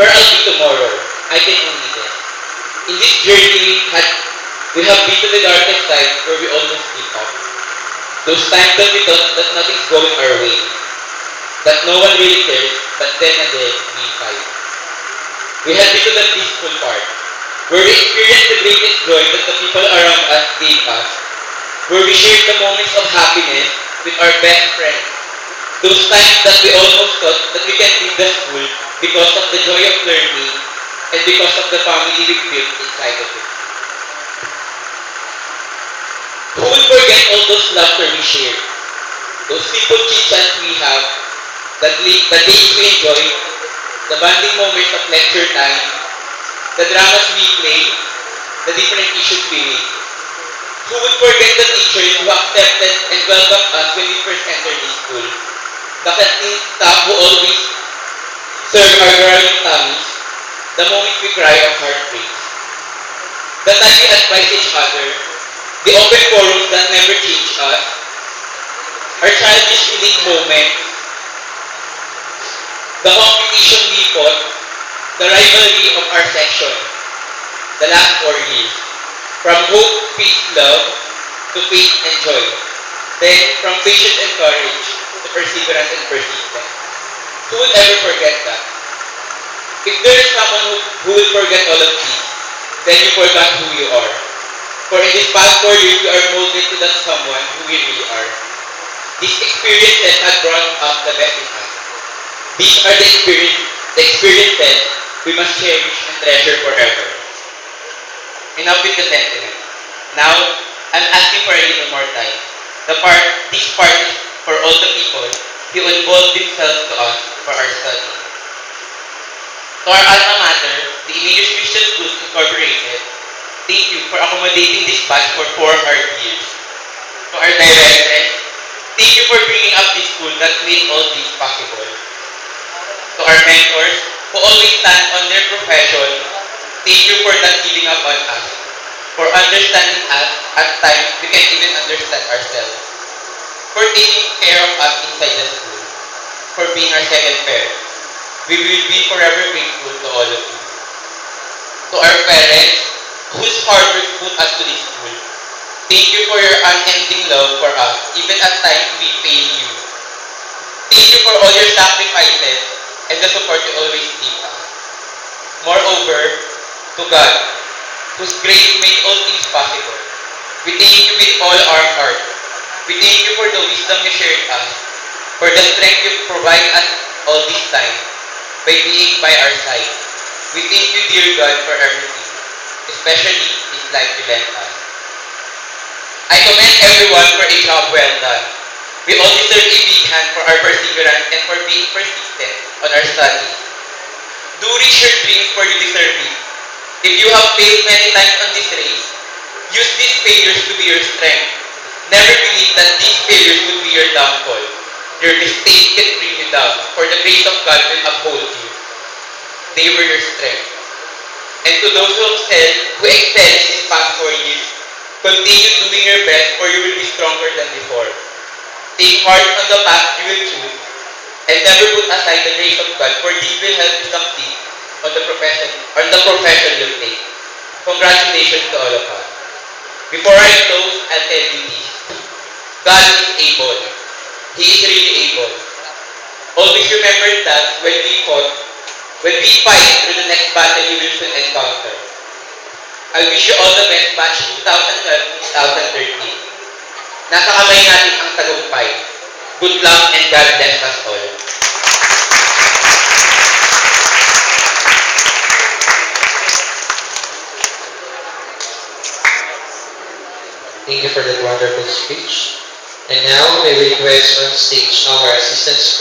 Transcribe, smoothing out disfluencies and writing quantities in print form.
where I'll be tomorrow, I can only guess. In this journey, we have been to the darkest times where we almost give up. Those times that we thought that nothing's going our way, that no one really cares, but then again, we fight. We have been to the blissful part, where we experienced the greatest joy that the people around us gave us, where we shared the moments of happiness with our best friends. Those times that we almost thought that we can leave the school because of the joy of learning and because of the family we built inside of it. Who will forget all those laughter we shared? Those simple chit-chats we have, the days we enjoyed, the bonding moments of lecture time, the dramas we play, the different issues we made. Who would forget the teachers who accepted and welcomed us when we first entered this school? The canteen staff who always serve our growing tummies, the moments we cry of heartbreak. The time we advise each other, the open forums that never change us, our childish kilig moments, the competition we fought, the rivalry of our section, the last 4 years. From hope, peace, love, to faith and joy. Then, from patience and courage, to perseverance and persistence. Who would ever forget that? If there is someone who will forget all of these, then you forgot who you are. For in these past 4 years, we are molded to that someone who we really are. These experiences have brought out the best in us. These are the experiences we must cherish and treasure forever. Enough with the sentiment. Now, I'm asking for a little more time. This part is for all the people who involved themselves to us for our study. To our alma mater, the Emilius Christian Schools Incorporated, thank you for accommodating this batch for 4 hard years. To our directors, thank you for bringing up this school that made all this possible. To our mentors, who always stand on their profession, thank you for not giving up on us, for understanding us at times we can't even understand ourselves, for taking care of us inside the school, for being our second parents. We will be forever grateful to all of you. To our parents, whose hard work put us to this school, thank you for your unending love for us, even at times we fail you. Thank you for all your sacrifices and the support you always give us. Moreover, to God, whose grace made all things possible, we thank you with all our heart. We thank you for the wisdom you shared us, for the strength you provide us all this time, by being by our side. We thank you, dear God, for everything, especially this life you lent us. I commend everyone for a job well done. We all deserve a big hand for our perseverance and for being persistent on our studies. Do reach your dreams, for you deserve it. If you have failed many times on this race, use these failures to be your strength. Never believe that these failures would be your downfall. Your mistakes can bring you down, for the grace of God will uphold you. They were your strength. And to those who excel in these past 4 years, continue doing your best, for you will be stronger than before. Take heart on the path you will choose, and never put aside the grace of God, for this will help you succeed on the profession you'll take. Congratulations to all of us. Before I close, I'll tell you this. God is able. He is really able. Always remember that when we fight through the next battle you will soon encounter. I wish you all the best, batch 2012-2013. Nasa kamay natin ang tagumpay. Good luck and God bless us all. Thank you for that wonderful speech. And now, may we request on stage our Assistant School